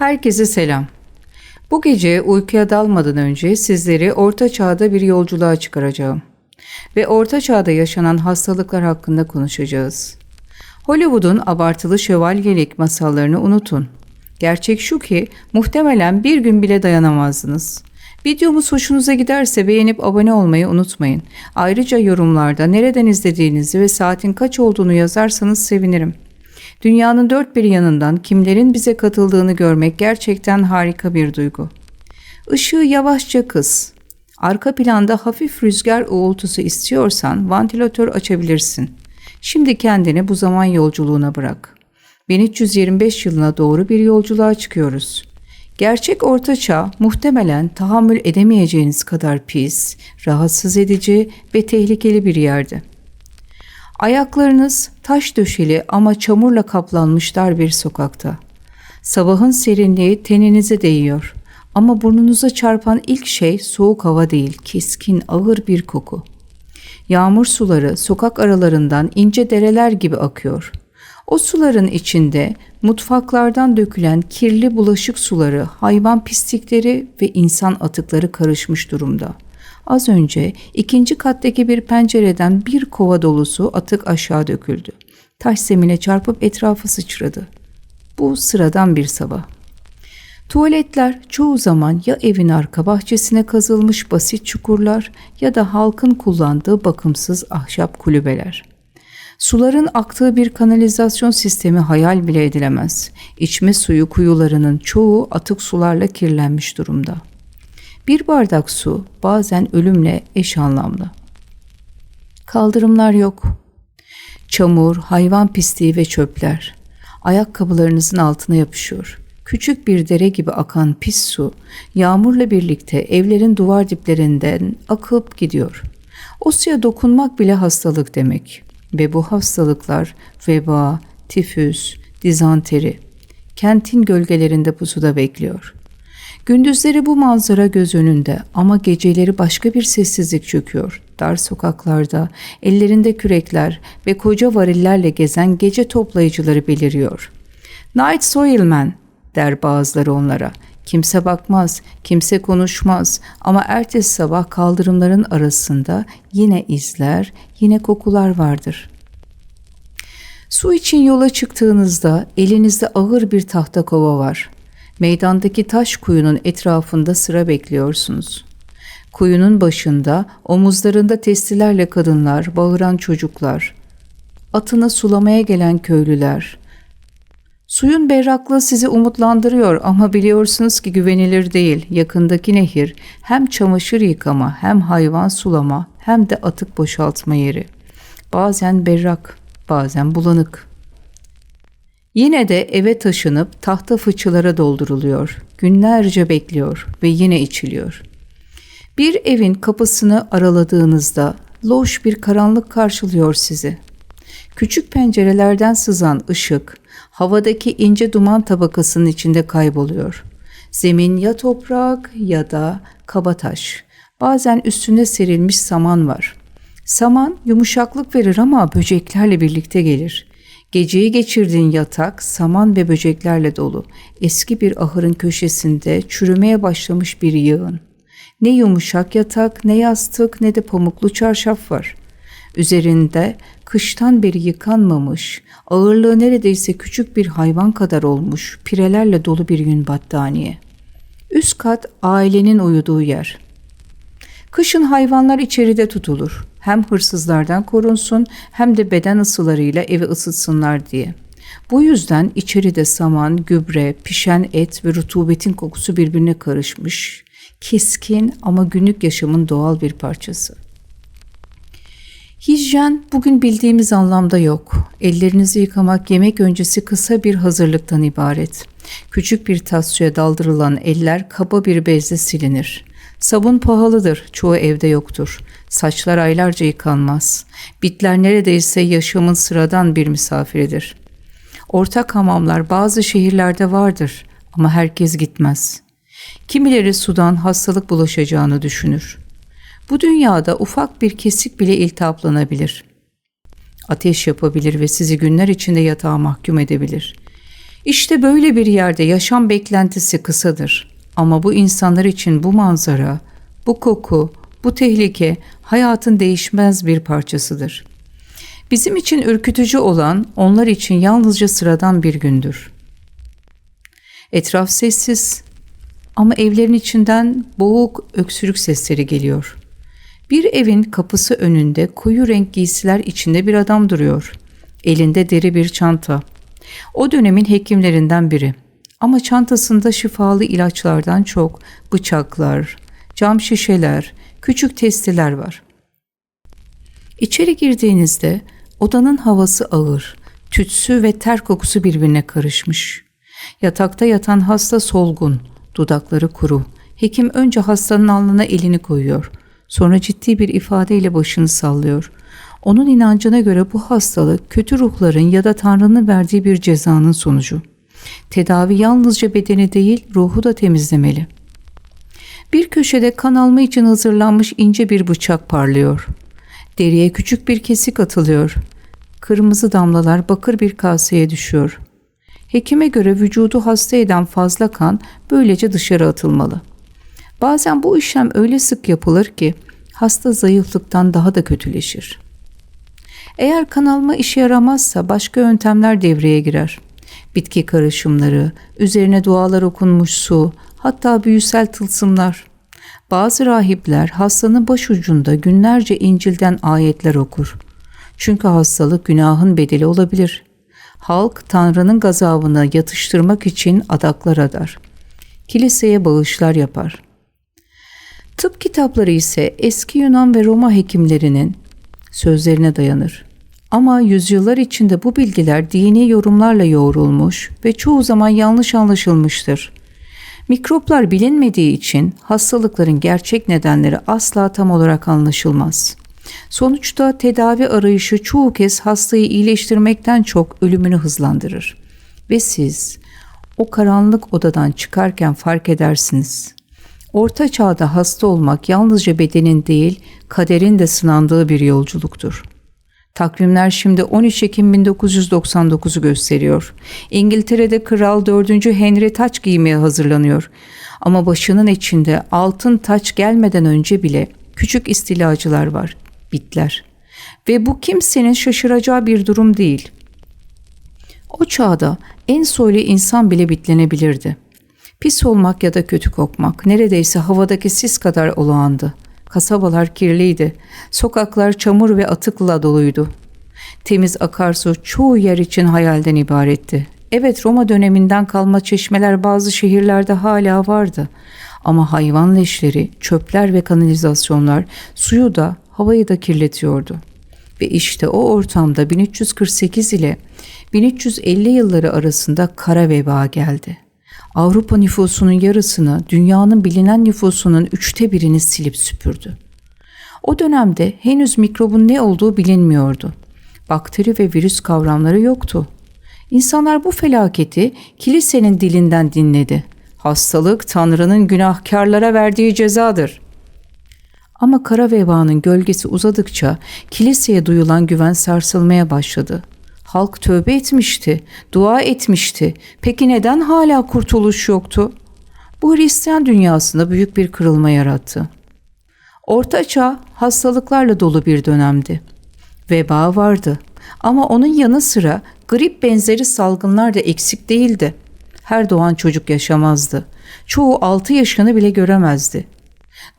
Herkese selam. Bu gece uykuya dalmadan önce sizleri Orta Çağ'da bir yolculuğa çıkaracağım. Ve Orta Çağ'da yaşanan hastalıklar hakkında konuşacağız. Hollywood'un abartılı şövalyelik masallarını unutun. Gerçek şu ki muhtemelen bir gün bile dayanamazdınız. Videomuz hoşunuza giderse beğenip abone olmayı unutmayın. Ayrıca yorumlarda nereden izlediğinizi ve saatin kaç olduğunu yazarsanız sevinirim. Dünyanın dört bir yanından kimlerin bize katıldığını görmek gerçekten harika bir duygu. Işığı yavaşça kıs. Arka planda hafif rüzgar uğultusu istiyorsan vantilatör açabilirsin. Şimdi kendini bu zaman yolculuğuna bırak. 1325 yılına doğru bir yolculuğa çıkıyoruz. Gerçek Orta Çağ muhtemelen tahammül edemeyeceğiniz kadar pis, rahatsız edici ve tehlikeli bir yerdi. Ayaklarınız taş döşeli ama çamurla kaplanmış dar bir sokakta. Sabahın serinliği teninize değiyor ama burnunuza çarpan ilk şey soğuk hava değil, keskin, ağır bir koku. Yağmur suları sokak aralarından ince dereler gibi akıyor. O suların içinde mutfaklardan dökülen kirli bulaşık suları, hayvan pislikleri ve insan atıkları karışmış durumda. Az önce ikinci kattaki bir pencereden bir kova dolusu atık aşağı döküldü. Taş zemine çarpıp etrafı sıçradı. Bu sıradan bir sabah. Tuvaletler çoğu zaman ya evin arka bahçesine kazılmış basit çukurlar ya da halkın kullandığı bakımsız ahşap kulübeler. Suların aktığı bir kanalizasyon sistemi hayal bile edilemez. İçme suyu kuyularının çoğu atık sularla kirlenmiş durumda. Bir bardak su bazen ölümle eş anlamlı. Kaldırımlar yok. Çamur, hayvan pisliği ve çöpler ayakkabılarınızın altına yapışıyor. Küçük bir dere gibi akan pis su yağmurla birlikte evlerin duvar diplerinden akıp gidiyor. O suya dokunmak bile hastalık demek. Ve bu hastalıklar veba, tifüs, dizanteri kentin gölgelerinde pusuda bekliyor. Gündüzleri bu manzara göz önünde ama geceleri başka bir sessizlik çöküyor. Dar sokaklarda ellerinde kürekler ve koca varillerle gezen gece toplayıcıları beliriyor. "Night Soilman" der bazıları onlara. Kimse bakmaz, kimse konuşmaz ama ertesi sabah kaldırımların arasında yine izler, yine kokular vardır. Su için yola çıktığınızda elinizde ağır bir tahta kova var. Meydandaki taş kuyunun etrafında sıra bekliyorsunuz. Kuyunun başında, omuzlarında testilerle kadınlar, bağıran çocuklar, atını sulamaya gelen köylüler. Suyun berraklığı sizi umutlandırıyor ama biliyorsunuz ki güvenilir değil. Yakındaki nehir hem çamaşır yıkama, hem hayvan sulama, hem de atık boşaltma yeri. Bazen berrak, bazen bulanık. Yine de eve taşınıp tahta fıçılara dolduruluyor. Günlerce bekliyor ve yine içiliyor. Bir evin kapısını araladığınızda loş bir karanlık karşılıyor sizi. Küçük pencerelerden sızan ışık havadaki ince duman tabakasının içinde kayboluyor. Zemin ya toprak ya da kaba taş. Bazen üstünde serilmiş saman var. Saman yumuşaklık verir ama böceklerle birlikte gelir. Geceyi geçirdiğin yatak saman ve böceklerle dolu. Eski bir ahırın köşesinde çürümeye başlamış bir yığın. Ne yumuşak yatak, ne yastık, ne de pamuklu çarşaf var. Üzerinde kıştan beri yıkanmamış, ağırlığı neredeyse küçük bir hayvan kadar olmuş pirelerle dolu bir yün battaniye. Üst kat ailenin uyuduğu yer. Kışın hayvanlar içeride tutulur. Hem hırsızlardan korunsun hem de beden ısılarıyla evi ısıtsınlar diye. Bu yüzden içeride saman, gübre, pişen et ve rutubetin kokusu birbirine karışmış. Keskin ama günlük yaşamın doğal bir parçası. Hijyen bugün bildiğimiz anlamda yok. Ellerinizi yıkamak yemek öncesi kısa bir hazırlıktan ibaret. Küçük bir tas suya daldırılan eller kaba bir bezle silinir. Sabun pahalıdır, çoğu evde yoktur. Saçlar aylarca yıkanmaz. Bitler neredeyse yaşamın sıradan bir misafiridir. Ortak hamamlar bazı şehirlerde vardır ama herkes gitmez. Kimileri sudan hastalık bulaşacağını düşünür. Bu dünyada ufak bir kesik bile iltihaplanabilir. Ateş yapabilir ve sizi günler içinde yatağa mahkum edebilir. İşte böyle bir yerde yaşam beklentisi kısadır. Ama bu insanlar için bu manzara, bu koku, bu tehlike hayatın değişmez bir parçasıdır. Bizim için ürkütücü olan onlar için yalnızca sıradan bir gündür. Etraf sessiz ama evlerin içinden boğuk öksürük sesleri geliyor. Bir evin kapısı önünde koyu renk giysiler içinde bir adam duruyor. Elinde deri bir çanta. O dönemin hekimlerinden biri. Ama çantasında şifalı ilaçlardan çok bıçaklar, cam şişeler, küçük testiler var. İçeri girdiğinizde odanın havası ağır, tütsü ve ter kokusu birbirine karışmış. Yatakta yatan hasta solgun, dudakları kuru. Hekim önce hastanın alnına elini koyuyor. Sonra ciddi bir ifadeyle başını sallıyor. Onun inancına göre bu hastalık kötü ruhların ya da Tanrı'nın verdiği bir cezanın sonucu. Tedavi yalnızca bedeni değil, ruhu da temizlemeli. Bir köşede kan alma için hazırlanmış ince bir bıçak parlıyor. Deriye küçük bir kesik atılıyor. Kırmızı damlalar bakır bir kaseye düşüyor. Hekime göre vücudu hasta eden fazla kan böylece dışarı atılmalı. Bazen bu işlem öyle sık yapılır ki hasta zayıflıktan daha da kötüleşir. Eğer kan alma işe yaramazsa başka yöntemler devreye girer. Bitki karışımları, üzerine dualar okunmuş su, hatta büyüsel tılsımlar. Bazı rahipler hastanın başucunda günlerce İncil'den ayetler okur. Çünkü hastalık günahın bedeli olabilir. Halk Tanrı'nın gazabını yatıştırmak için adaklar adar. Kiliseye bağışlar yapar. Tıp kitapları ise eski Yunan ve Roma hekimlerinin sözlerine dayanır. Ama yüzyıllar içinde bu bilgiler dini yorumlarla yoğrulmuş ve çoğu zaman yanlış anlaşılmıştır. Mikroplar bilinmediği için hastalıkların gerçek nedenleri asla tam olarak anlaşılmaz. Sonuçta tedavi arayışı çoğu kez hastayı iyileştirmekten çok ölümünü hızlandırır. Ve siz o karanlık odadan çıkarken fark edersiniz. Orta çağda hasta olmak yalnızca bedenin değil, kaderin de sınandığı bir yolculuktur. Takvimler şimdi 13 Ekim 1999'u gösteriyor. İngiltere'de Kral 4. Henry taç giymeye hazırlanıyor. Ama başının içinde altın taç gelmeden önce bile küçük istilacılar var, bitler. Ve bu kimsenin şaşıracağı bir durum değil. O çağda en soylu insan bile bitlenebilirdi. Pis olmak ya da kötü kokmak neredeyse havadaki sis kadar olağandı. Kasabalar kirliydi. Sokaklar çamur ve atıkla doluydu. Temiz akarsu çoğu yer için hayalden ibaretti. Evet, Roma döneminden kalma çeşmeler bazı şehirlerde hala vardı. Ama hayvan leşleri, çöpler ve kanalizasyonlar suyu da havayı da kirletiyordu. Ve işte o ortamda 1348 ile 1350 yılları arasında kara veba geldi. Avrupa nüfusunun yarısını, dünyanın bilinen nüfusunun 1/3'ünü silip süpürdü. O dönemde henüz mikrobun ne olduğu bilinmiyordu. Bakteri ve virüs kavramları yoktu. İnsanlar bu felaketi kilisenin dilinden dinledi. Hastalık Tanrı'nın günahkarlara verdiği cezadır. Ama kara vebanın gölgesi uzadıkça kiliseye duyulan güven sarsılmaya başladı. Halk tövbe etmişti, dua etmişti. Peki neden hala kurtuluş yoktu? Bu Hristiyan dünyasında büyük bir kırılma yarattı. Orta Çağ hastalıklarla dolu bir dönemdi. Veba vardı ama onun yanı sıra grip benzeri salgınlar da eksik değildi. Her doğan çocuk yaşamazdı. Çoğu 6 yaşını bile göremezdi.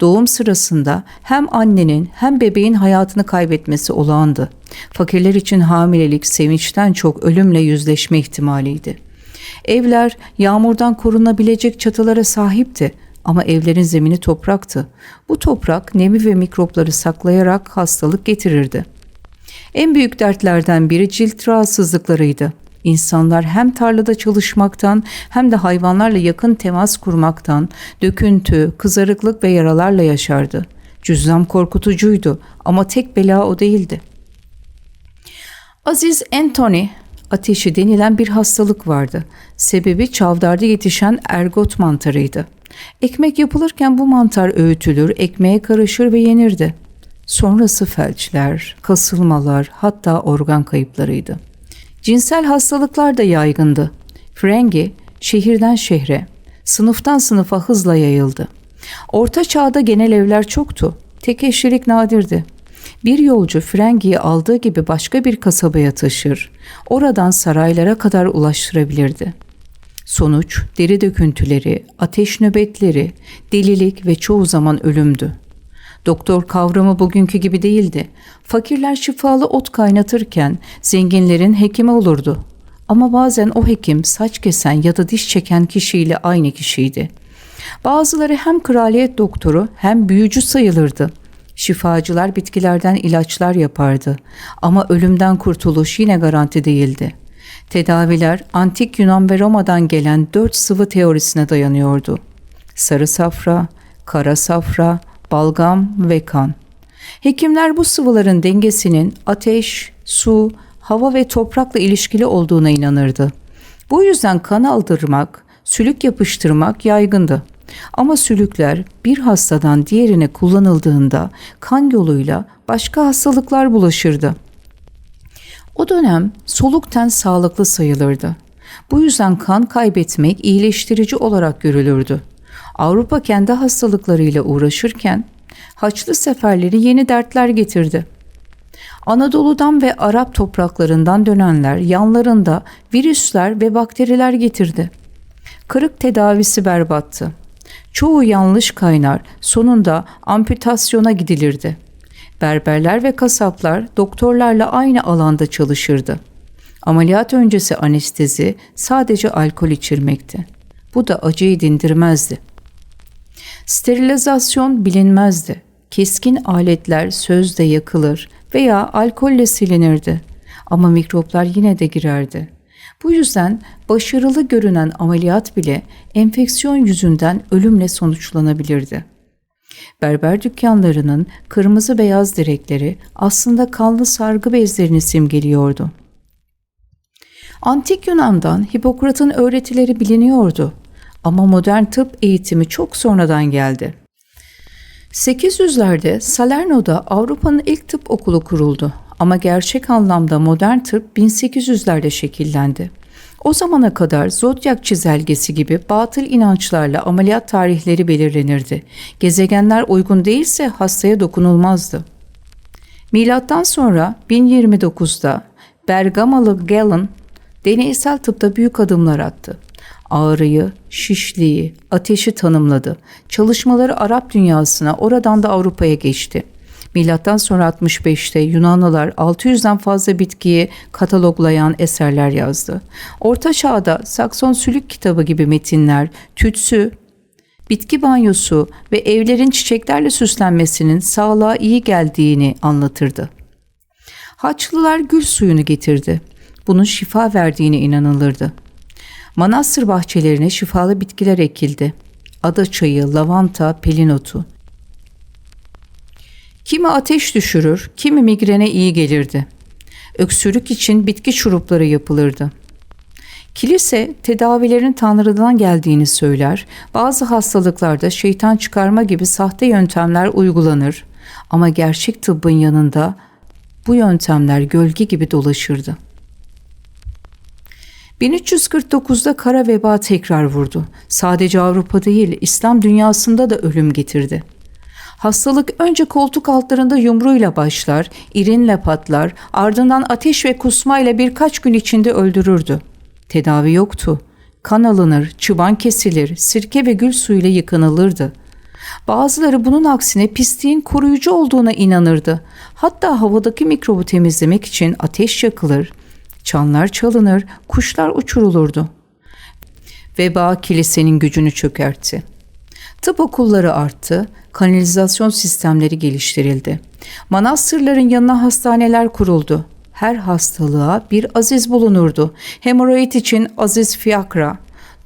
Doğum sırasında hem annenin hem bebeğin hayatını kaybetmesi olağandı. Fakirler için hamilelik sevinçten çok ölümle yüzleşme ihtimaliydi. Evler yağmurdan korunabilecek çatılara sahipti ama evlerin zemini topraktı. Bu toprak nemi ve mikropları saklayarak hastalık getirirdi. En büyük dertlerden biri cilt rahatsızlıklarıydı. İnsanlar hem tarlada çalışmaktan hem de hayvanlarla yakın temas kurmaktan döküntü, kızarıklık ve yaralarla yaşardı. Cüzzam korkutucuydu ama tek bela o değildi. Aziz Anthony ateşi denilen bir hastalık vardı. Sebebi çavdarda yetişen ergot mantarıydı. Ekmek yapılırken bu mantar öğütülür, ekmeğe karışır ve yenirdi. Sonrası felçler, kasılmalar, hatta organ kayıplarıydı. Cinsel hastalıklar da yaygındı. Frengi şehirden şehre, sınıftan sınıfa hızla yayıldı. Orta çağda genel evler çoktu. Tek eşlilik nadirdi. Bir yolcu Frengi'yi aldığı gibi başka bir kasabaya taşır, oradan saraylara kadar ulaştırabilirdi. Sonuç deri döküntüleri, ateş nöbetleri, delilik ve çoğu zaman ölümdü. Doktor kavramı bugünkü gibi değildi. Fakirler şifalı ot kaynatırken zenginlerin hekimi olurdu. Ama bazen o hekim saç kesen ya da diş çeken kişiyle aynı kişiydi. Bazıları hem kraliyet doktoru hem büyücü sayılırdı. Şifacılar bitkilerden ilaçlar yapardı ama ölümden kurtuluş yine garanti değildi. Tedaviler antik Yunan ve Roma'dan gelen 4 sıvı teorisine dayanıyordu. Sarı safra, kara safra, balgam ve kan. Hekimler bu sıvıların dengesinin ateş, su, hava ve toprakla ilişkili olduğuna inanırdı. Bu yüzden kan aldırmak, sülük yapıştırmak yaygındı. Ama sülükler bir hastadan diğerine kullanıldığında kan yoluyla başka hastalıklar bulaşırdı. O dönem soluk ten sağlıklı sayılırdı. Bu yüzden kan kaybetmek iyileştirici olarak görülürdü. Avrupa kendi hastalıklarıyla uğraşırken Haçlı seferleri yeni dertler getirdi. Anadolu'dan ve Arap topraklarından dönenler yanlarında virüsler ve bakteriler getirdi. Kırık tedavisi berbattı. Çoğu yanlış kaynar, sonunda amputasyona gidilirdi. Berberler ve kasaplar doktorlarla aynı alanda çalışırdı. Ameliyat öncesi anestezi sadece alkol içirmekti. Bu da acıyı dindirmezdi. Sterilizasyon bilinmezdi. Keskin aletler sözde yakılır veya alkolle silinirdi. Ama mikroplar yine de girerdi. Bu yüzden başarılı görünen ameliyat bile enfeksiyon yüzünden ölümle sonuçlanabilirdi. Berber dükkanlarının kırmızı beyaz direkleri aslında kanlı sargı bezlerini simgeliyordu. Antik Yunan'dan Hipokrat'ın öğretileri biliniyordu ama modern tıp eğitimi çok sonradan geldi. 800'lerde Salerno'da Avrupa'nın ilk tıp okulu kuruldu ama gerçek anlamda modern tıp 1800'lerde şekillendi. O zamana kadar zodyak çizelgesi gibi batıl inançlarla ameliyat tarihleri belirlenirdi. Gezegenler uygun değilse hastaya dokunulmazdı. Milattan sonra 1029'da Bergamalı Galen deneysel tıpta büyük adımlar attı. Ağrıyı, şişliği, ateşi tanımladı. Çalışmaları Arap dünyasına, oradan da Avrupa'ya geçti. Milattan sonra 65'te Yunanlılar 600'den fazla bitkiyi kataloglayan eserler yazdı. Orta Çağ'da Sakson Sülük Kitabı gibi metinler, tütsü, bitki banyosu ve evlerin çiçeklerle süslenmesinin sağlığa iyi geldiğini anlatırdı. Haçlılar gül suyunu getirdi. Bunun şifa verdiğine inanılırdı. Manastır bahçelerine şifalı bitkiler ekildi. Ada çayı, lavanta, pelin otu. Kimi ateş düşürür, kimi migrene iyi gelirdi. Öksürük için bitki şurupları yapılırdı. Kilise tedavilerin Tanrı'dan geldiğini söyler, bazı hastalıklarda şeytan çıkarma gibi sahte yöntemler uygulanır ama gerçek tıbbın yanında bu yöntemler gölge gibi dolaşırdı. 1349'da kara veba tekrar vurdu. Sadece Avrupa değil, İslam dünyasında da ölüm getirdi. Hastalık önce koltuk altlarında yumruğuyla başlar, irinle patlar, ardından ateş ve kusmayla birkaç gün içinde öldürürdü. Tedavi yoktu. Kan alınır, çıban kesilir, sirke ve gül suyuyla yıkanılırdı. Bazıları bunun aksine pisliğin koruyucu olduğuna inanırdı. Hatta havadaki mikrobu temizlemek için ateş yakılır, çanlar çalınır, kuşlar uçurulurdu. Veba kilisenin gücünü çökertti. Tıp okulları arttı, kanalizasyon sistemleri geliştirildi. Manastırların yanına hastaneler kuruldu. Her hastalığa bir aziz bulunurdu. Hemoroid için Aziz Fiakra,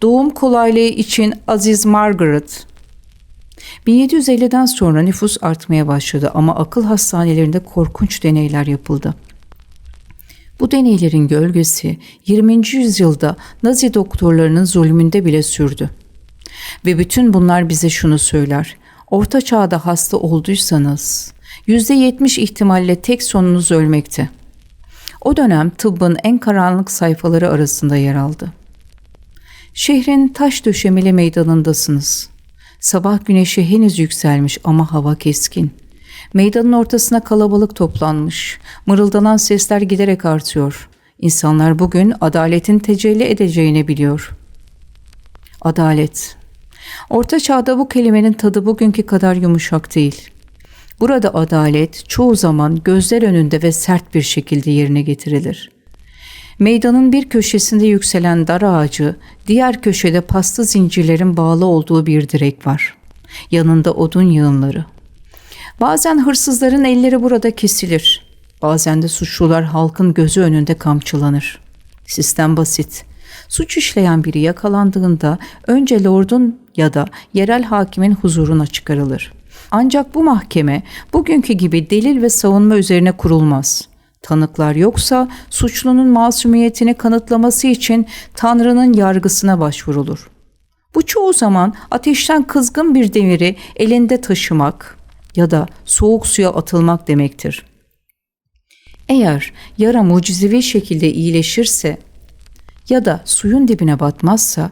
doğum kolaylığı için Aziz Margaret. 1750'den sonra nüfus artmaya başladı ama akıl hastanelerinde korkunç deneyler yapıldı. Bu deneylerin gölgesi 20. yüzyılda Nazi doktorlarının zulmünde bile sürdü. Ve bütün bunlar bize şunu söyler: Orta Çağ'da hasta olduysanız %70 ihtimalle tek sonunuz ölmekti. O dönem tıbbın en karanlık sayfaları arasında yer aldı. Şehrin taş döşemeli meydanındasınız. Sabah güneşi henüz yükselmiş ama hava keskin. Meydanın ortasına kalabalık toplanmış. Mırıldanan sesler giderek artıyor. İnsanlar bugün adaletin tecelli edeceğini biliyor. Adalet. Orta çağda bu kelimenin tadı bugünkü kadar yumuşak değil. Burada adalet çoğu zaman gözler önünde ve sert bir şekilde yerine getirilir. Meydanın bir köşesinde yükselen dar ağacı, diğer köşede paslı zincirlerin bağlı olduğu bir direk var. Yanında odun yığınları. Bazen hırsızların elleri burada kesilir. Bazen de suçlular halkın gözü önünde kamçılanır. Sistem basit. Suç işleyen biri yakalandığında önce lordun ya da yerel hakimin huzuruna çıkarılır. Ancak bu mahkeme bugünkü gibi delil ve savunma üzerine kurulmaz. Tanıklar yoksa suçlunun masumiyetini kanıtlaması için Tanrı'nın yargısına başvurulur. Bu çoğu zaman ateşten kızgın bir demiri elinde taşımak ya da soğuk suya atılmak demektir. Eğer yara mucizevi şekilde iyileşirse ya da suyun dibine batmazsa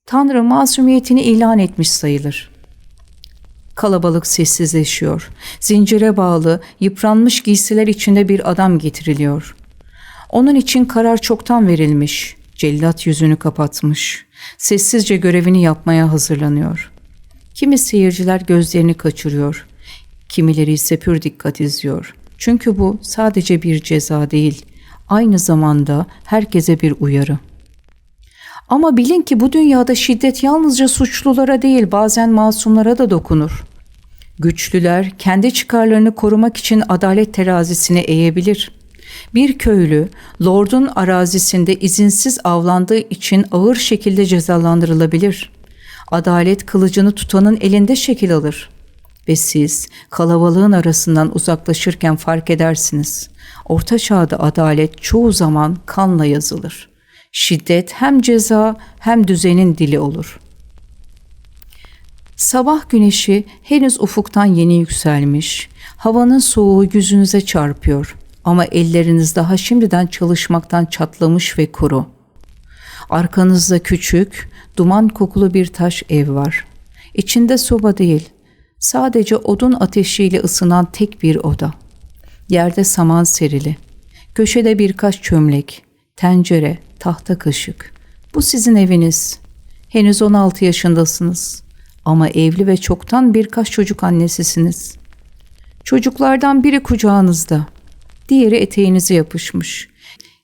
Tanrı masumiyetini ilan etmiş sayılır. Kalabalık sessizleşiyor. Zincire bağlı, yıpranmış giysiler içinde bir adam getiriliyor. Onun için karar çoktan verilmiş. Cellat yüzünü kapatmış. Sessizce görevini yapmaya hazırlanıyor. Kimi seyirciler gözlerini kaçırıyor. Kimileri ise pür dikkat izliyor. Çünkü bu sadece bir ceza değil, aynı zamanda herkese bir uyarı. Ama bilin ki bu dünyada şiddet yalnızca suçlulara değil, bazen masumlara da dokunur. Güçlüler kendi çıkarlarını korumak için adalet terazisini eğebilir. Bir köylü, lordun arazisinde izinsiz avlandığı için ağır şekilde cezalandırılabilir. Adalet kılıcını tutanın elinde şekil alır. Ve siz kalabalığın arasından uzaklaşırken fark edersiniz. Orta Çağ'da adalet çoğu zaman kanla yazılır. Şiddet hem ceza hem düzenin dili olur. Sabah güneşi henüz ufuktan yeni yükselmiş. Havanın soğuğu yüzünüze çarpıyor ama elleriniz daha şimdiden çalışmaktan çatlamış ve kuru. Arkanızda küçük, duman kokulu bir taş ev var. İçinde soba değil, sadece odun ateşiyle ısınan tek bir oda. Yerde saman serili. Köşede birkaç çömlek, tencere, tahta kaşık. Bu sizin eviniz. Henüz 16 yaşındasınız. Ama evli ve çoktan birkaç çocuk annesisiniz. Çocuklardan biri kucağınızda. Diğeri eteğinize yapışmış.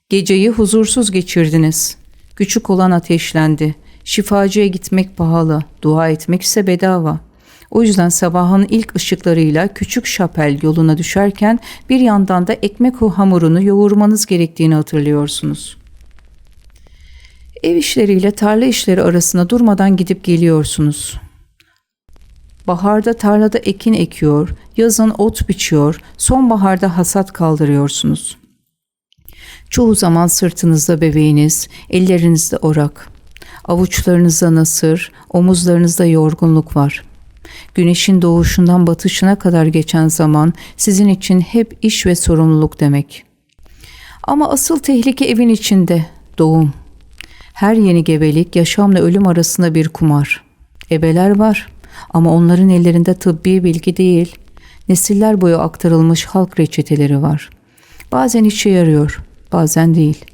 Geceyi huzursuz geçirdiniz. Küçük olan ateşlendi. Şifacıya gitmek pahalı, dua etmek ise bedava. O yüzden sabahın ilk ışıklarıyla küçük şapel yoluna düşerken bir yandan da ekmek hamurunu yoğurmanız gerektiğini hatırlıyorsunuz. Ev işleriyle tarla işleri arasında durmadan gidip geliyorsunuz. Baharda tarlada ekin ekiyor, yazın ot biçiyor, sonbaharda hasat kaldırıyorsunuz. Çoğu zaman sırtınızda bebeğiniz, ellerinizde orak. Avuçlarınızda nasır, omuzlarınızda yorgunluk var. Güneşin doğuşundan batışına kadar geçen zaman sizin için hep iş ve sorumluluk demek. Ama asıl tehlike evin içinde, doğum. Her yeni gebelik yaşamla ölüm arasında bir kumar. Ebeler var ama onların ellerinde tıbbi bilgi değil, nesiller boyu aktarılmış halk reçeteleri var. Bazen işe yarıyor, bazen değil.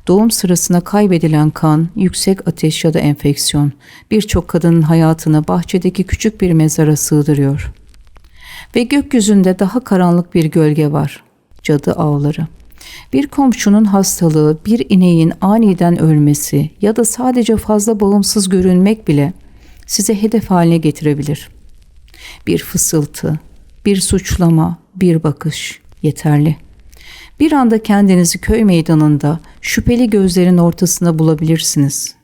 Doğum sırasında kaybedilen kan, yüksek ateş ya da enfeksiyon birçok kadının hayatını bahçedeki küçük bir mezara sığdırıyor. Ve gökyüzünde daha karanlık bir gölge var. Cadı avları. Bir komşunun hastalığı, bir ineğin aniden ölmesi ya da sadece fazla bağımsız görünmek bile size hedef haline getirebilir. Bir fısıltı, bir suçlama, bir bakış yeterli. Bir anda kendinizi köy meydanında şüpheli gözlerin ortasında bulabilirsiniz.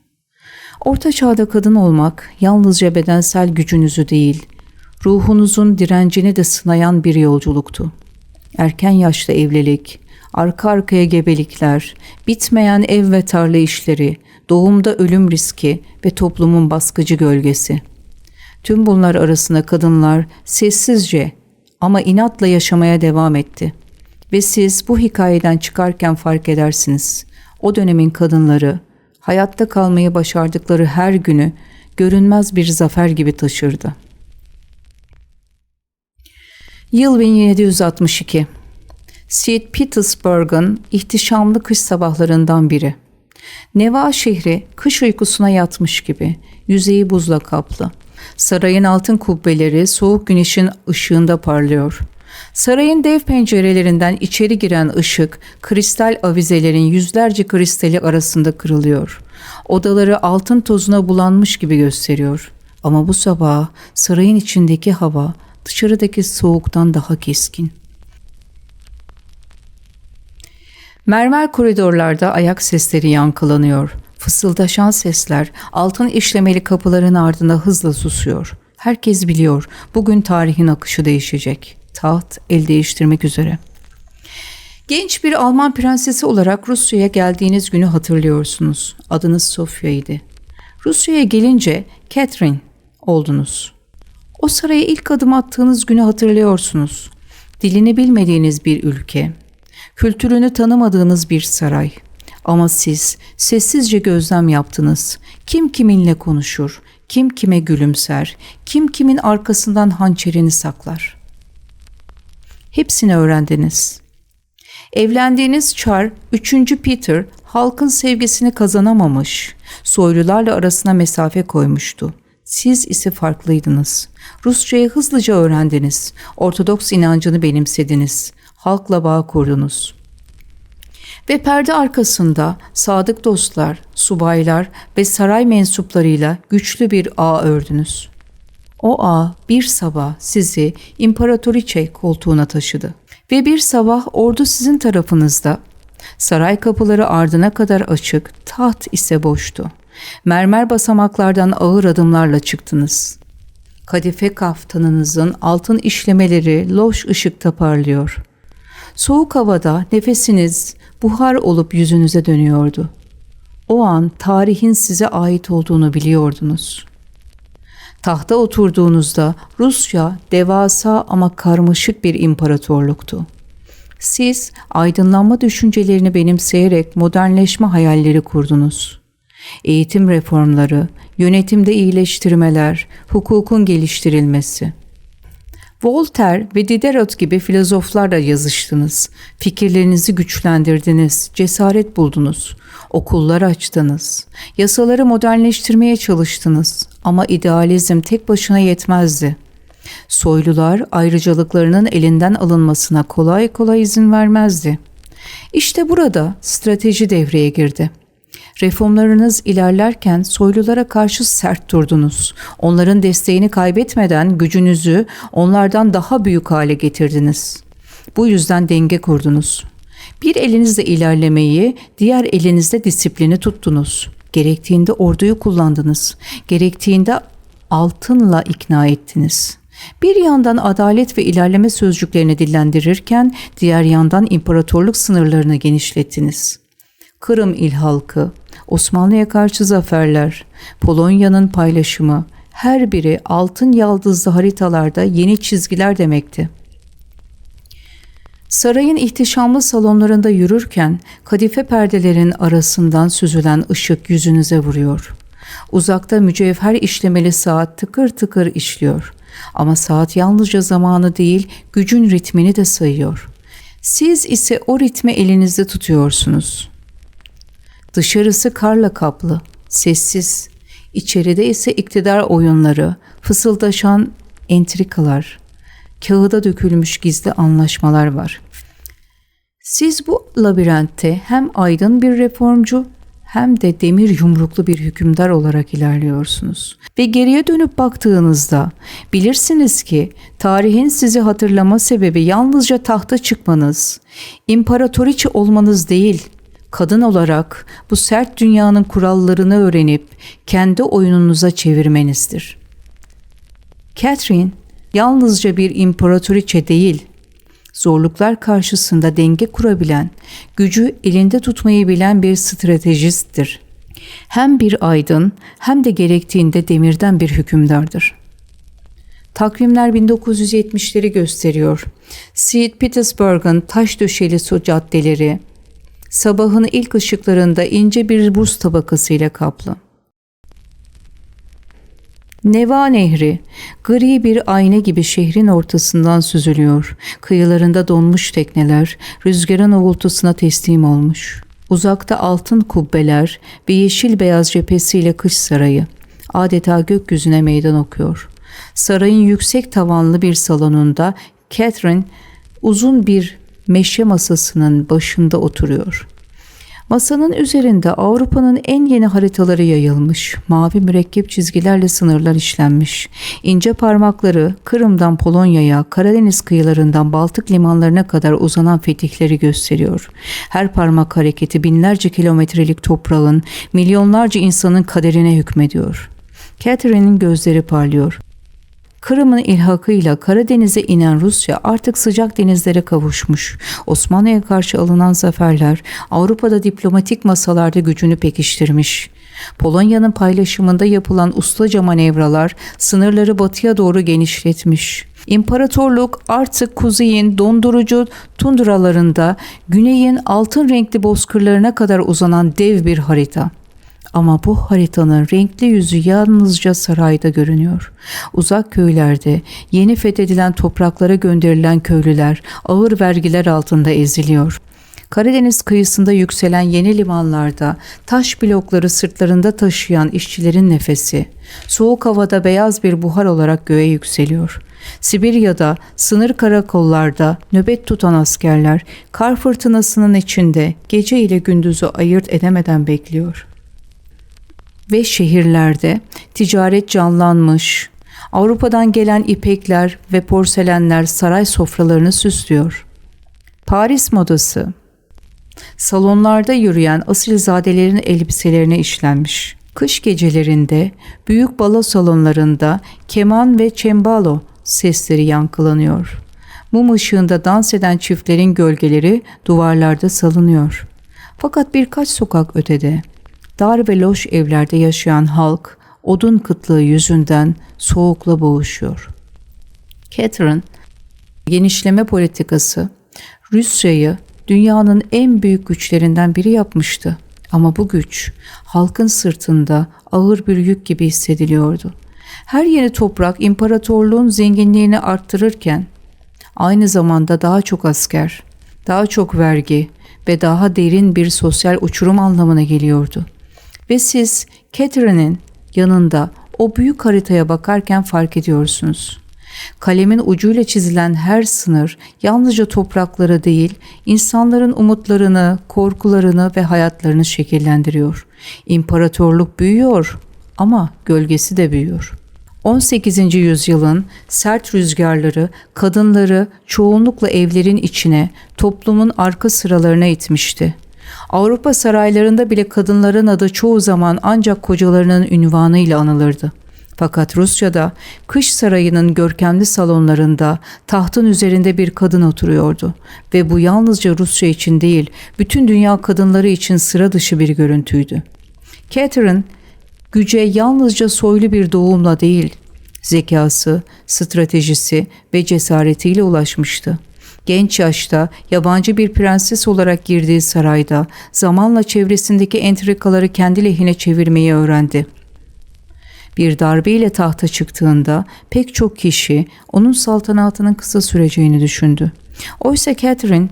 Orta çağda kadın olmak yalnızca bedensel gücünüzü değil, ruhunuzun direncini de sınayan bir yolculuktu. Erken yaşta evlilik, arka arkaya gebelikler, bitmeyen ev ve tarla işleri, doğumda ölüm riski ve toplumun baskıcı gölgesi. Tüm bunlar arasında kadınlar sessizce ama inatla yaşamaya devam etti. Ve siz bu hikayeden çıkarken fark edersiniz. O dönemin kadınları hayatta kalmayı başardıkları her günü görünmez bir zafer gibi taşırdı. Yıl 1762. St. Petersburg'un ihtişamlı kış sabahlarından biri. Neva şehri kış uykusuna yatmış gibi, yüzeyi buzla kaplı. Sarayın altın kubbeleri soğuk güneşin ışığında parlıyor. Sarayın dev pencerelerinden içeri giren ışık, kristal avizelerin yüzlerce kristali arasında kırılıyor. Odaları altın tozuna bulanmış gibi gösteriyor. Ama bu sabah sarayın içindeki hava dışarıdaki soğuktan daha keskin. Mermer koridorlarda ayak sesleri yankılanıyor. Fısıldaşan sesler altın işlemeli kapıların ardında hızla susuyor. Herkes biliyor bugün tarihin akışı değişecek. Taht el değiştirmek üzere. Genç bir Alman prensesi olarak Rusya'ya geldiğiniz günü hatırlıyorsunuz. Adınız Sofya'ydı. Rusya'ya gelince Catherine oldunuz. O saraya ilk adım attığınız günü hatırlıyorsunuz. Dilini bilmediğiniz bir ülke, kültürünü tanımadığınız bir saray. Ama siz sessizce gözlem yaptınız. Kim kiminle konuşur, kim kime gülümser, kim kimin arkasından hançerini saklar. Hepsini öğrendiniz. Evlendiğiniz Çar 3. Peter halkın sevgisini kazanamamış, soylularla arasına mesafe koymuştu. Siz ise farklıydınız. Rusçayı hızlıca öğrendiniz. Ortodoks inancını benimsediniz. Halkla bağ kurdunuz. Ve perde arkasında sadık dostlar, subaylar ve saray mensuplarıyla güçlü bir ağ ördünüz. O ağ bir sabah sizi imparatoriçe koltuğuna taşıdı. Ve bir sabah ordu sizin tarafınızda. Saray kapıları ardına kadar açık, taht ise boştu. Mermer basamaklardan ağır adımlarla çıktınız. Kadife kaftanınızın altın işlemeleri loş ışıkta parlıyor. Soğuk havada nefesiniz buhar olup yüzünüze dönüyordu. O an tarihin size ait olduğunu biliyordunuz. Tahta oturduğunuzda Rusya devasa ama karmaşık bir imparatorluktu. Siz aydınlanma düşüncelerini benimseyerek modernleşme hayalleri kurdunuz. Eğitim reformları, yönetimde iyileştirmeler, hukukun geliştirilmesi. Voltaire ve Diderot gibi filozoflarla yazıştınız. Fikirlerinizi güçlendirdiniz, cesaret buldunuz. Okullar açtınız. Yasaları modernleştirmeye çalıştınız. Ama idealizm tek başına yetmezdi. Soylular ayrıcalıklarının elinden alınmasına kolay kolay izin vermezdi. İşte burada strateji devreye girdi. Reformlarınız ilerlerken soylulara karşı sert durdunuz. Onların desteğini kaybetmeden gücünüzü onlardan daha büyük hale getirdiniz. Bu yüzden denge kurdunuz. Bir elinizle ilerlemeyi, diğer elinizle disiplini tuttunuz. Gerektiğinde orduyu kullandınız. Gerektiğinde altınla ikna ettiniz. Bir yandan adalet ve ilerleme sözcüklerini dillendirirken diğer yandan imparatorluk sınırlarını genişlettiniz. Kırım İlhalkı, Osmanlı'ya karşı zaferler, Polonya'nın paylaşımı, her biri altın yaldızlı haritalarda yeni çizgiler demekti. Sarayın ihtişamlı salonlarında yürürken kadife perdelerin arasından süzülen ışık yüzünüze vuruyor. Uzakta mücevher işlemeli saat tıkır tıkır işliyor. Ama saat yalnızca zamanı değil, gücün ritmini de sayıyor. Siz ise o ritmi elinizde tutuyorsunuz. Dışarısı karla kaplı, sessiz. İçeride ise iktidar oyunları, fısıldaşan entrikalar, kağıda dökülmüş gizli anlaşmalar var. Siz bu labirentte hem aydın bir reformcu hem de demir yumruklu bir hükümdar olarak ilerliyorsunuz. Ve geriye dönüp baktığınızda bilirsiniz ki tarihin sizi hatırlama sebebi yalnızca tahta çıkmanız, imparatoriçe olmanız değil, kadın olarak bu sert dünyanın kurallarını öğrenip kendi oyununuza çevirmenizdir. Catherine yalnızca bir imparatoriçe değil, zorluklar karşısında denge kurabilen, gücü elinde tutmayı bilen bir stratejisttir. Hem bir aydın hem de gerektiğinde demirden bir hükümdardır. Takvimler 1970'leri gösteriyor. St. Petersburg'un taş döşeli caddeleri, Sabahın ilk ışıklarında ince bir buz tabakasıyla kaplı. Neva Nehri, gri bir ayna gibi şehrin ortasından süzülüyor. Kıyılarında donmuş tekneler, rüzgarın uğultusuna teslim olmuş. Uzakta altın kubbeler ve yeşil beyaz cephesiyle kış sarayı, adeta gökyüzüne meydan okuyor. Sarayın yüksek tavanlı bir salonunda Catherine uzun bir meşe masasının başında oturuyor. Masanın üzerinde Avrupa'nın en yeni haritaları yayılmış, mavi mürekkep çizgilerle sınırlar işlenmiş. İnce parmakları Kırım'dan Polonya'ya, Karadeniz kıyılarından Baltık limanlarına kadar uzanan fetihleri gösteriyor. Her parmak hareketi binlerce kilometrelik toprağın, milyonlarca insanın kaderine hükmediyor. Catherine'in gözleri parlıyor. Kırım'ın ilhakıyla Karadeniz'e inen Rusya artık sıcak denizlere kavuşmuş. Osmanlı'ya karşı alınan zaferler Avrupa'da diplomatik masalarda gücünü pekiştirmiş. Polonya'nın paylaşımında yapılan ustaca manevralar sınırları batıya doğru genişletmiş. İmparatorluk artık kuzeyin dondurucu tundralarında güneyin altın renkli bozkırlarına kadar uzanan dev bir harita. Ama bu haritanın renkli yüzü yalnızca sarayda görünüyor. Uzak köylerde yeni fethedilen topraklara gönderilen köylüler ağır vergiler altında eziliyor. Karadeniz kıyısında yükselen yeni limanlarda taş blokları sırtlarında taşıyan işçilerin nefesi, soğuk havada beyaz bir buhar olarak göğe yükseliyor. Sibirya'da, sınır karakollarda nöbet tutan askerler kar fırtınasının içinde gece ile gündüzü ayırt edemeden bekliyor. Ve şehirlerde ticaret canlanmış. Avrupa'dan gelen ipekler ve porselenler saray sofralarını süslüyor. Paris modası. Salonlarda yürüyen asilzadelerin elbiselerine işlenmiş. Kış gecelerinde büyük balo salonlarında keman ve cembalo sesleri yankılanıyor. Mum ışığında dans eden çiftlerin gölgeleri duvarlarda salınıyor. Fakat birkaç sokak ötede dar ve loş evlerde yaşayan halk odun kıtlığı yüzünden soğukla boğuşuyor. Catherine, genişleme politikası Rusya'yı dünyanın en büyük güçlerinden biri yapmıştı. Ama bu güç halkın sırtında ağır bir yük gibi hissediliyordu. Her yeni toprak imparatorluğun zenginliğini arttırırken aynı zamanda daha çok asker, daha çok vergi ve daha derin bir sosyal uçurum anlamına geliyordu. Ve siz Catherine'in yanında o büyük haritaya bakarken fark ediyorsunuz. Kalemin ucuyla çizilen her sınır yalnızca toprakları değil, insanların umutlarını, korkularını ve hayatlarını şekillendiriyor. İmparatorluk büyüyor ama gölgesi de büyüyor. 18. yüzyılın sert rüzgarları kadınları çoğunlukla evlerin içine, toplumun arka sıralarına itmişti. Avrupa saraylarında bile kadınların adı çoğu zaman ancak kocalarının ünvanıyla anılırdı. Fakat Rusya'da kış sarayının görkemli salonlarında tahtın üzerinde bir kadın oturuyordu ve bu yalnızca Rusya için değil, bütün dünya kadınları için sıra dışı bir görüntüydü. Catherine, güce yalnızca soylu bir doğumla değil, zekası, stratejisi ve cesaretiyle ulaşmıştı. Genç yaşta yabancı bir prenses olarak girdiği sarayda zamanla çevresindeki entrikaları kendi lehine çevirmeyi öğrendi. Bir darbeyle tahta çıktığında pek çok kişi onun saltanatının kısa süreceğini düşündü. Oysa Catherine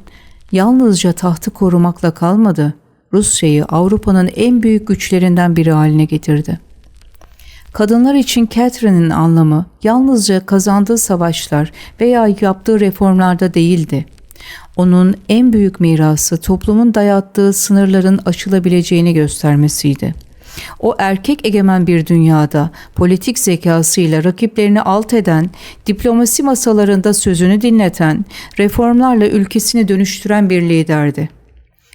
yalnızca tahtı korumakla kalmadı, Rusya'yı Avrupa'nın en büyük güçlerinden biri haline getirdi. Kadınlar için Catherine'in anlamı yalnızca kazandığı savaşlar veya yaptığı reformlarda değildi. Onun en büyük mirası toplumun dayattığı sınırların aşılabileceğini göstermesiydi. O erkek egemen bir dünyada politik zekasıyla rakiplerini alt eden, diplomasi masalarında sözünü dinleten, reformlarla ülkesini dönüştüren bir liderdi.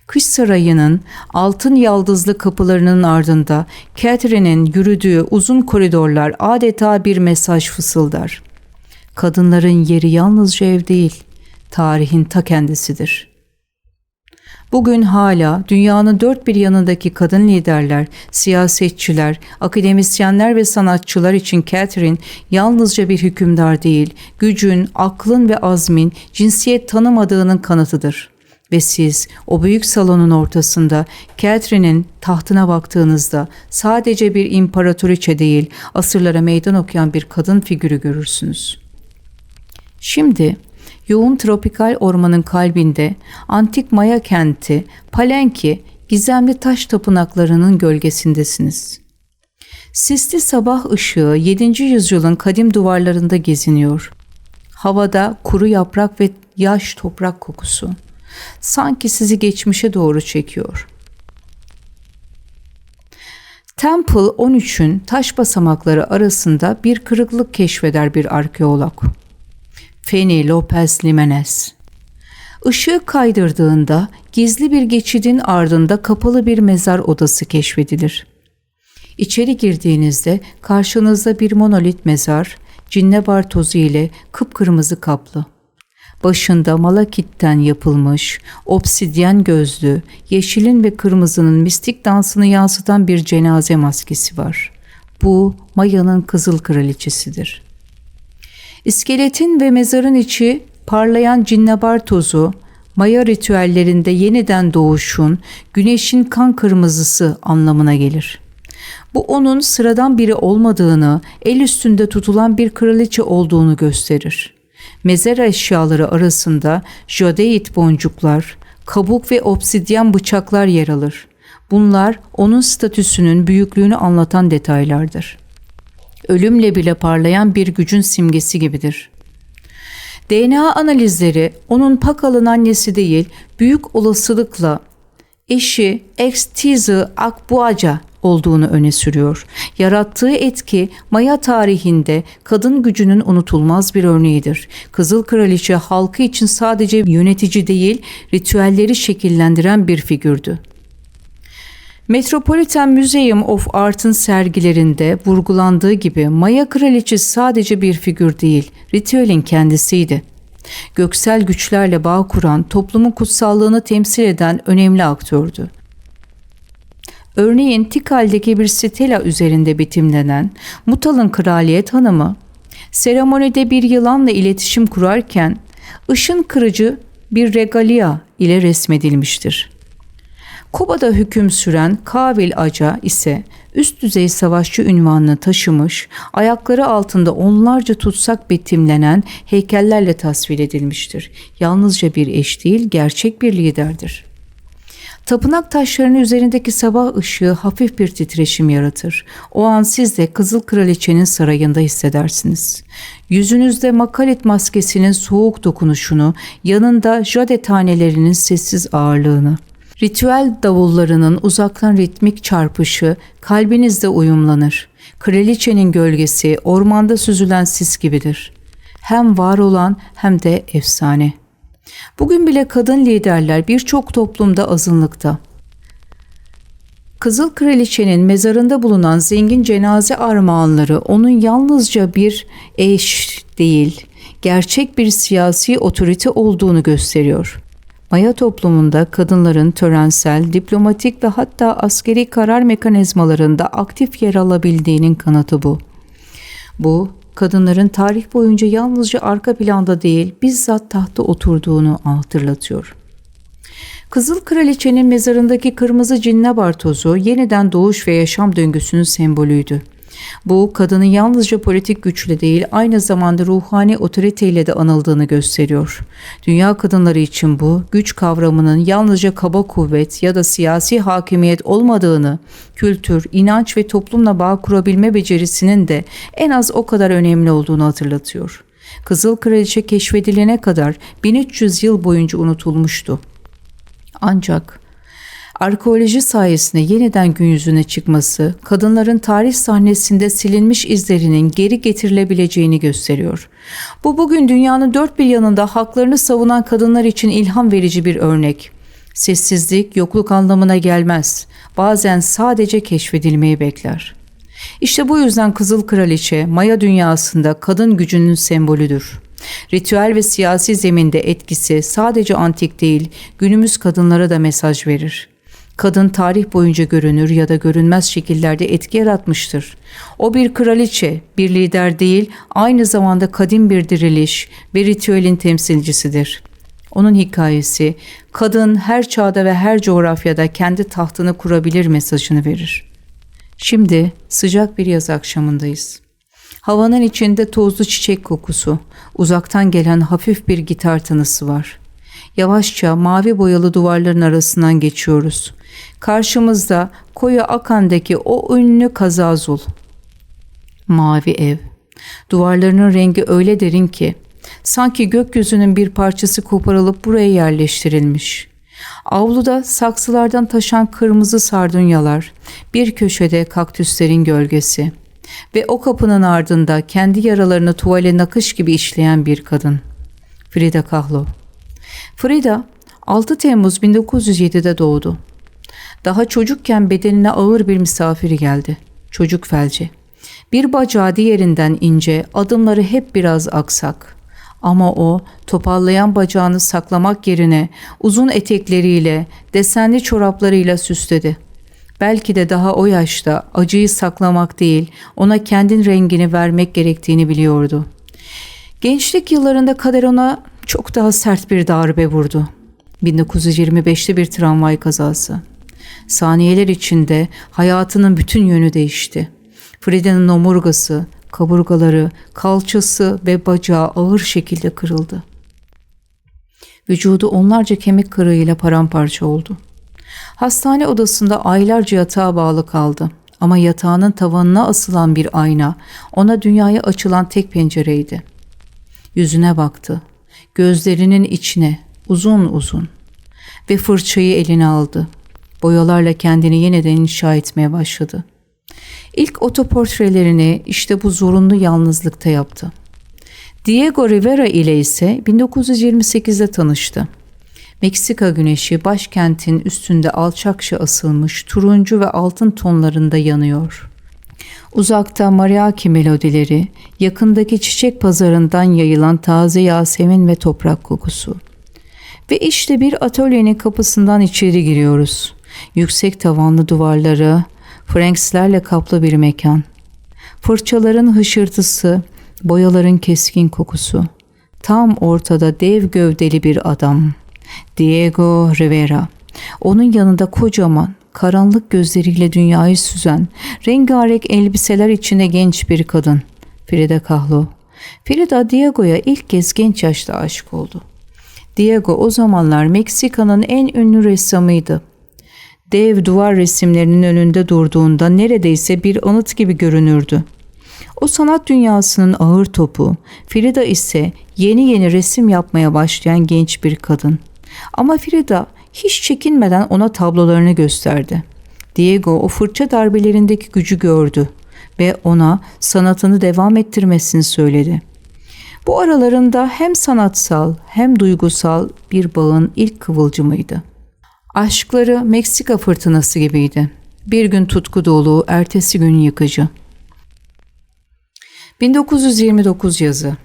Kış sarayının altın yaldızlı kapılarının ardında Catherine'in yürüdüğü uzun koridorlar adeta bir mesaj fısıldar. Kadınların yeri yalnızca ev değil, tarihin ta kendisidir. Bugün hala dünyanın dört bir yanındaki kadın liderler, siyasetçiler, akademisyenler ve sanatçılar için Catherine yalnızca bir hükümdar değil, gücün, aklın ve azmin cinsiyet tanımadığının kanıtıdır. Ve siz o büyük salonun ortasında Catherine'in tahtına baktığınızda sadece bir imparatoriçe değil, asırlara meydan okuyan bir kadın figürü görürsünüz. Şimdi yoğun tropikal ormanın kalbinde antik Maya kenti Palenque gizemli taş tapınaklarının gölgesindesiniz. Sisli sabah ışığı 7. yüzyılın kadim duvarlarında geziniyor. Havada kuru yaprak ve yaş toprak kokusu sanki sizi geçmişe doğru çekiyor. Temple 13'ün taş basamakları arasında bir kırıklık keşfeder bir arkeolog. Fanny Lopez Jimenez. Işığı kaydırdığında gizli bir geçidin ardında kapalı bir mezar odası keşfedilir. İçeri girdiğinizde karşınızda bir monolit mezar, cinnebar tozu ile kıpkırmızı kaplı. Başında malakitten yapılmış, obsidyen gözlü, yeşilin ve kırmızının mistik dansını yansıtan bir cenaze maskesi var. Bu Maya'nın Kızıl Kraliçesidir. İskeletin ve mezarın içi parlayan cinnebar tozu, Maya ritüellerinde yeniden doğuşun, güneşin kan kırmızısı anlamına gelir. Bu onun sıradan biri olmadığını, el üstünde tutulan bir kraliçe olduğunu gösterir. Mezar eşyaları arasında jadeit boncuklar, kabuk ve obsidyen bıçaklar yer alır. Bunlar onun statüsünün büyüklüğünü anlatan detaylardır. Ölümle bile parlayan bir gücün simgesi gibidir. DNA analizleri onun Pakal'ın annesi değil, büyük olasılıkla eşi Ex-Tizi Akbuaca olduğunu öne sürüyor. Yarattığı etki Maya tarihinde kadın gücünün unutulmaz bir örneğidir. Kızıl Kraliçe halkı için sadece yönetici değil, ritüelleri şekillendiren bir figürdü. Metropolitan Museum of Art'ın sergilerinde vurgulandığı gibi Maya Kraliçesi sadece bir figür değil, ritüelin kendisiydi. Göksel güçlerle bağ kuran, toplumun kutsallığını temsil eden önemli aktördü. Örneğin Tikal'deki bir stela üzerinde betimlenen Mutal'ın kraliyet hanımı, seremonide bir yılanla iletişim kurarken ışın kırıcı bir regalia ile resmedilmiştir. Kuba'da hüküm süren Kavil Aca ise üst düzey savaşçı unvanını taşımış, ayakları altında onlarca tutsak betimlenen heykellerle tasvir edilmiştir. Yalnızca bir eş değil, gerçek bir liderdir. Tapınak taşlarının üzerindeki sabah ışığı hafif bir titreşim yaratır. O an siz de Kızıl Kraliçenin sarayında hissedersiniz. Yüzünüzde makalit maskesinin soğuk dokunuşunu, yanında jade tanelerinin sessiz ağırlığını. Ritüel davullarının uzaktan ritmik çarpışı kalbinizde uyumlanır. Kraliçenin gölgesi ormanda süzülen sis gibidir. Hem var olan hem de efsane. Bugün bile kadın liderler birçok toplumda azınlıkta. Kızıl Kraliçenin mezarında bulunan zengin cenaze armağanları onun yalnızca bir eş değil, gerçek bir siyasi otorite olduğunu gösteriyor. Maya toplumunda kadınların törensel, diplomatik ve hatta askeri karar mekanizmalarında aktif yer alabildiğinin kanıtı bu. Bu, kadınların tarih boyunca yalnızca arka planda değil, bizzat tahta oturduğunu hatırlatıyor. Kızıl Kraliçenin mezarındaki kırmızı cinnebar tozu yeniden doğuş ve yaşam döngüsünün sembolüydü. Bu, kadının yalnızca politik güçle değil, aynı zamanda ruhani otoriteyle de anıldığını gösteriyor. Dünya kadınları için bu, güç kavramının yalnızca kaba kuvvet ya da siyasi hakimiyet olmadığını, kültür, inanç ve toplumla bağ kurabilme becerisinin de en az o kadar önemli olduğunu hatırlatıyor. Kızıl Kraliçe keşfedilene kadar 1300 yıl boyunca unutulmuştu. Ancak arkeoloji sayesinde yeniden gün yüzüne çıkması, kadınların tarih sahnesinde silinmiş izlerinin geri getirilebileceğini gösteriyor. Bu bugün dünyanın dört bir yanında haklarını savunan kadınlar için ilham verici bir örnek. Sessizlik, yokluk anlamına gelmez. Bazen sadece keşfedilmeyi bekler. İşte bu yüzden Kızıl Kraliçe, Maya dünyasında kadın gücünün sembolüdür. Ritüel ve siyasi zeminde etkisi sadece antik değil, günümüz kadınlara da mesaj verir. Kadın tarih boyunca görünür ya da görünmez şekillerde etki yaratmıştır. O bir kraliçe, bir lider değil, aynı zamanda kadim bir diriliş ve ritüelin temsilcisidir. Onun hikayesi, kadın her çağda ve her coğrafyada kendi tahtını kurabilir mesajını verir. Şimdi sıcak bir yaz akşamındayız. Havanın içinde tozlu çiçek kokusu, uzaktan gelen hafif bir gitar tınısı var. Yavaşça mavi boyalı duvarların arasından geçiyoruz. Karşımızda koyu Akan'daki o ünlü Kazazul. Mavi ev. Duvarlarının rengi öyle derin ki sanki gökyüzünün bir parçası koparılıp buraya yerleştirilmiş. Avluda saksılardan taşan kırmızı sardunyalar, bir köşede kaktüslerin gölgesi ve o kapının ardında kendi yaralarını tuvale nakış gibi işleyen bir kadın. Frida Kahlo. Frida 6 Temmuz 1907'de doğdu. Daha çocukken bedenine ağır bir misafiri geldi. Çocuk felci. Bir bacağı diğerinden ince, adımları hep biraz aksak. Ama o topallayan bacağını saklamak yerine uzun etekleriyle, desenli çoraplarıyla süsledi. Belki de daha o yaşta acıyı saklamak değil, ona kendin rengini vermek gerektiğini biliyordu. Gençlik yıllarında kader ona çok daha sert bir darbe vurdu. 1925'te bir tramvay kazası. Saniyeler içinde hayatının bütün yönü değişti. Frida'nın omurgası, kaburgaları, kalçası ve bacağı ağır şekilde kırıldı. Vücudu onlarca kemik kırığıyla paramparça oldu. Hastane odasında aylarca yatağa bağlı kaldı. Ama yatağının tavanına asılan bir ayna ona dünyaya açılan tek pencereydi. Yüzüne baktı. Gözlerinin içine uzun uzun ve fırçayı eline aldı. Boyalarla kendini yeniden inşa etmeye başladı. İlk otoportrelerini işte bu zorunlu yalnızlıkta yaptı. Diego Rivera ile ise 1928'de tanıştı. Meksika güneşi başkentin üstünde alçakça asılmış turuncu ve altın tonlarında yanıyor. Uzakta mariachi melodileri, yakındaki çiçek pazarından yayılan taze yasemin ve toprak kokusu. Ve işte bir atölyenin kapısından içeri giriyoruz. Yüksek tavanlı duvarları, Frankslerle kaplı bir mekan. Fırçaların hışırtısı, boyaların keskin kokusu. Tam ortada dev gövdeli bir adam. Diego Rivera. Onun yanında kocaman, karanlık gözleriyle dünyayı süzen, rengarenk elbiseler içinde genç bir kadın. Frida Kahlo. Frida Diego'ya ilk kez genç yaşta aşık oldu. Diego o zamanlar Meksika'nın en ünlü ressamıydı. Dev duvar resimlerinin önünde durduğunda neredeyse bir anıt gibi görünürdü. O sanat dünyasının ağır topu, Frida ise yeni yeni resim yapmaya başlayan genç bir kadın. Ama Frida hiç çekinmeden ona tablolarını gösterdi. Diego o fırça darbelerindeki gücü gördü ve ona sanatını devam ettirmesini söyledi. Bu aralarında hem sanatsal hem duygusal bir bağın ilk kıvılcımıydı. Aşkları Meksika fırtınası gibiydi. Bir gün tutku dolu, ertesi gün yıkıcı. 1929 yazı.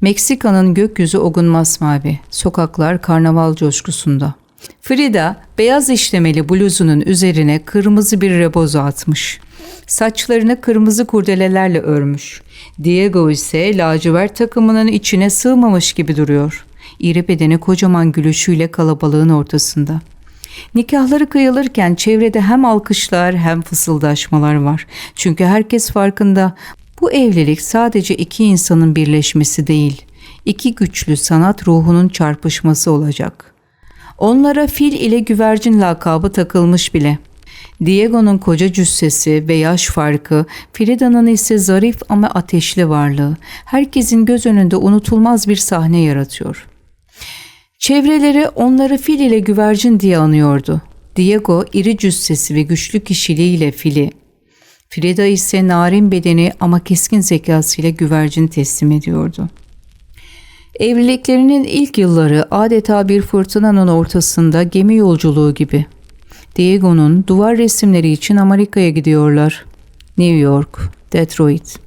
Meksika'nın gökyüzü ogun masmavi, sokaklar karnaval coşkusunda. Frida, beyaz işlemeli bluzunun üzerine kırmızı bir rebozo atmış. Saçlarını kırmızı kurdelelerle örmüş. Diego ise lacivert takımının içine sığmamış gibi duruyor. İri bedeni kocaman gülüşüyle kalabalığın ortasında. Nikahları kıyılırken çevrede hem alkışlar hem fısıldaşmalar var. Çünkü herkes farkında. Bu evlilik sadece iki insanın birleşmesi değil, iki güçlü sanat ruhunun çarpışması olacak. Onlara fil ile güvercin lakabı takılmış bile. Diego'nun koca cüssesi ve yaş farkı, Frida'nın ise zarif ama ateşli varlığı, herkesin göz önünde unutulmaz bir sahne yaratıyor. Çevreleri onları fil ile güvercin diye anıyordu. Diego iri cüssesi ve güçlü kişiliğiyle fili, Frida ise narin bedeni ama keskin zekasıyla güvercin teslim ediyordu. Evliliklerinin ilk yılları adeta bir fırtınanın ortasında gemi yolculuğu gibi. Diego'nun duvar resimleri için Amerika'ya gidiyorlar. New York, Detroit.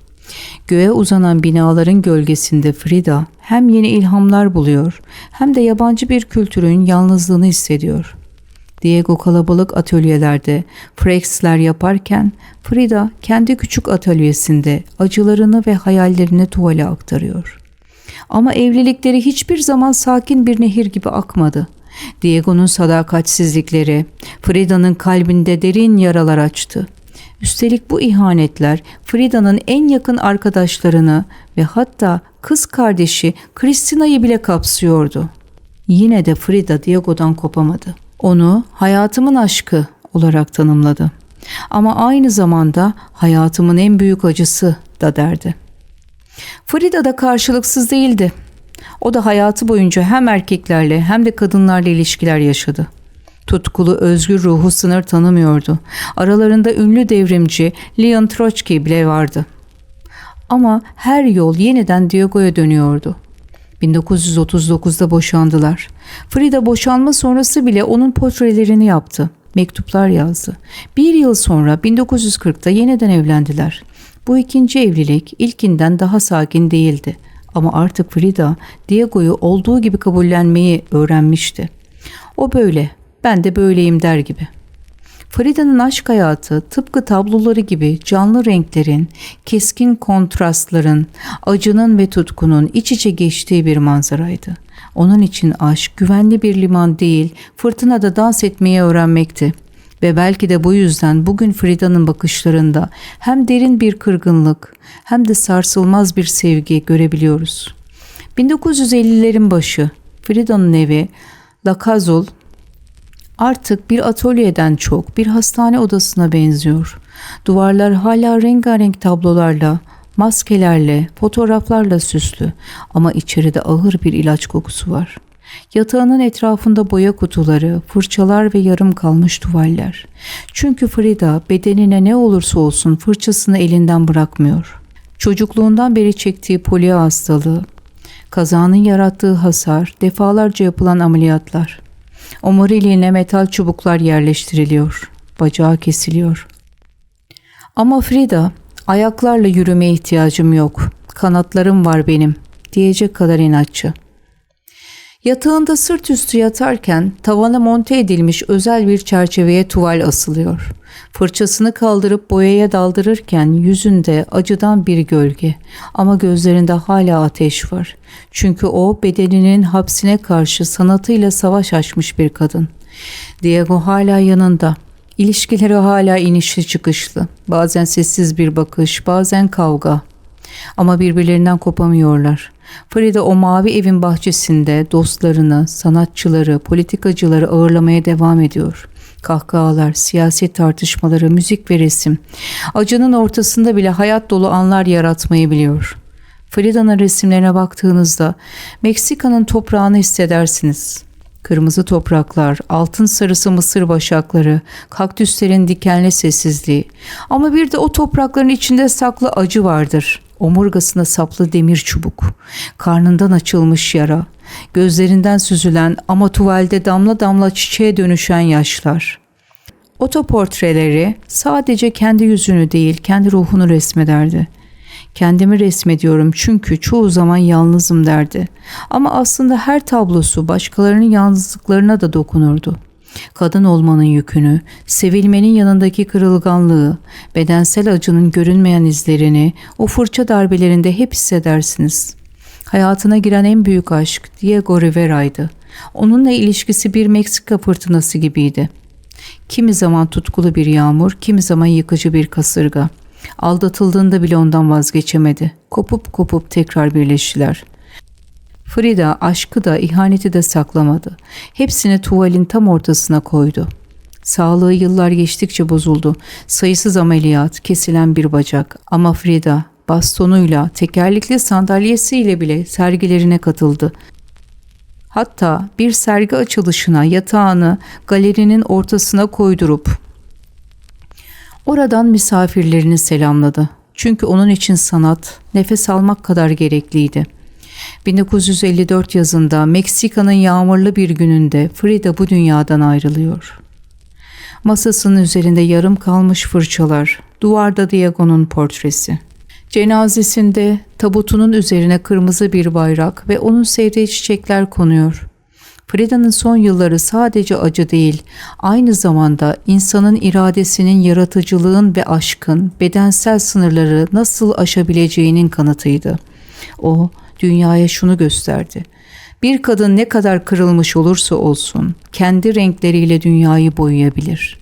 Göğe uzanan binaların gölgesinde Frida hem yeni ilhamlar buluyor hem de yabancı bir kültürün yalnızlığını hissediyor. Diego kalabalık atölyelerde freksler yaparken Frida kendi küçük atölyesinde acılarını ve hayallerini tuvale aktarıyor. Ama evlilikleri hiçbir zaman sakin bir nehir gibi akmadı. Diego'nun sadakatsizlikleri Frida'nın kalbinde derin yaralar açtı. Üstelik bu ihanetler Frida'nın en yakın arkadaşlarını ve hatta kız kardeşi Christina'yı bile kapsıyordu. Yine de Frida Diego'dan kopamadı. Onu hayatımın aşkı olarak tanımladı. Ama aynı zamanda hayatımın en büyük acısı da derdi. Frida da karşılıksız değildi. O da hayatı boyunca hem erkeklerle hem de kadınlarla ilişkiler yaşadı. Tutkulu, özgür ruhu sınır tanımıyordu. Aralarında ünlü devrimci Leon Trotsky bile vardı. Ama her yol yeniden Diego'ya dönüyordu. 1939'da boşandılar. Frida boşanma sonrası bile onun portrelerini yaptı. Mektuplar yazdı. Bir yıl sonra 1940'ta yeniden evlendiler. Bu ikinci evlilik ilkinden daha sakin değildi. Ama artık Frida Diego'yu olduğu gibi kabullenmeyi öğrenmişti. O böyle, ben de böyleyim der gibi. Frida'nın aşk hayatı tıpkı tabloları gibi canlı renklerin, keskin kontrastların, acının ve tutkunun iç içe geçtiği bir manzaraydı. Onun için aşk güvenli bir liman değil, fırtınada dans etmeyi öğrenmekti. Ve belki de bu yüzden bugün Frida'nın bakışlarında hem derin bir kırgınlık hem de sarsılmaz bir sevgi görebiliyoruz. 1950'lerin başı Frida'nın evi La Cazol artık bir atölyeden çok bir hastane odasına benziyor. Duvarlar hala rengarenk tablolarla, maskelerle, fotoğraflarla süslü ama içeride ağır bir ilaç kokusu var. Yatağının etrafında boya kutuları, fırçalar ve yarım kalmış tuvaller. Çünkü Frida bedenine ne olursa olsun fırçasını elinden bırakmıyor. Çocukluğundan beri çektiği polio hastalığı, kazanın yarattığı hasar, defalarca yapılan ameliyatlar. Omuriliğine metal çubuklar yerleştiriliyor, bacağı kesiliyor. Ama Frida, ayaklarla yürümeye ihtiyacım yok, kanatlarım var benim diyecek kadar inatçı. Yatağında sırt üstü yatarken tavana monte edilmiş özel bir çerçeveye tuval asılıyor. Fırçasını kaldırıp boyaya daldırırken yüzünde acıdan bir gölge ama gözlerinde hala ateş var. Çünkü o bedeninin hapsine karşı sanatıyla savaş açmış bir kadın. Diego hala yanında. İlişkileri hala inişli çıkışlı. Bazen sessiz bir bakış, bazen kavga. Ama birbirlerinden kopamıyorlar. Frida o mavi evin bahçesinde dostlarını, sanatçıları, politikacıları ağırlamaya devam ediyor. Kahkahalar, siyaset tartışmaları, müzik ve resim. Acının ortasında bile hayat dolu anlar yaratmayı biliyor. Frida'nın resimlerine baktığınızda Meksika'nın toprağını hissedersiniz. Kırmızı topraklar, altın sarısı mısır başakları, kaktüslerin dikenli sessizliği. Ama bir de o toprakların içinde saklı acı vardır. Omurgasında saplı demir çubuk, karnından açılmış yara, gözlerinden süzülen ama tuvalde damla damla çiçeğe dönüşen yaşlar. Otoportreleri sadece kendi yüzünü değil, kendi ruhunu resmederdi. Kendimi resmediyorum çünkü çoğu zaman yalnızım derdi. Ama aslında her tablosu başkalarının yalnızlıklarına da dokunurdu. Kadın olmanın yükünü, sevilmenin yanındaki kırılganlığı, bedensel acının görünmeyen izlerini o fırça darbelerinde hep hissedersiniz. Hayatına giren en büyük aşk Diego Rivera'ydı. Onunla ilişkisi bir Meksika fırtınası gibiydi. Kimi zaman tutkulu bir yağmur, kimi zaman yıkıcı bir kasırga. Aldatıldığında bile ondan vazgeçemedi. Kopup kopup tekrar birleştiler. Frida aşkı da ihaneti de saklamadı. Hepsini tuvalin tam ortasına koydu. Sağlığı yıllar geçtikçe bozuldu. Sayısız ameliyat, kesilen bir bacak. Ama Frida bastonuyla, tekerlekli sandalyesiyle bile sergilerine katıldı. Hatta bir sergi açılışına yatağını galerinin ortasına koydurup oradan misafirlerini selamladı. Çünkü onun için sanat nefes almak kadar gerekliydi. 1954 yazında Meksika'nın yağmurlu bir gününde Frida bu dünyadan ayrılıyor. Masasının üzerinde yarım kalmış fırçalar, duvarda Diego'nun portresi. Cenazesinde tabutunun üzerine kırmızı bir bayrak ve onun sevdiği çiçekler konuyor. Frida'nın son yılları sadece acı değil, aynı zamanda insanın iradesinin, yaratıcılığın ve aşkın bedensel sınırları nasıl aşabileceğinin kanıtıydı. O, dünyaya şunu gösterdi. Bir kadın ne kadar kırılmış olursa olsun kendi renkleriyle dünyayı boyayabilir.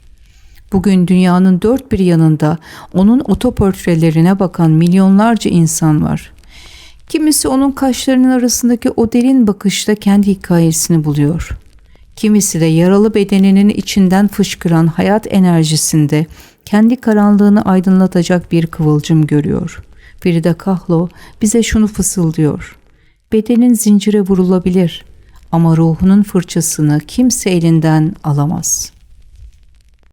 Bugün dünyanın dört bir yanında onun otoportrelerine bakan milyonlarca insan var. Kimisi onun kaşlarının arasındaki o derin bakışta kendi hikayesini buluyor. Kimisi de yaralı bedeninin içinden fışkıran hayat enerjisinde kendi karanlığını aydınlatacak bir kıvılcım görüyor. Frida Kahlo bize şunu fısıldıyor. Bedenin zincire vurulabilir ama ruhunun fırçasını kimse elinden alamaz.''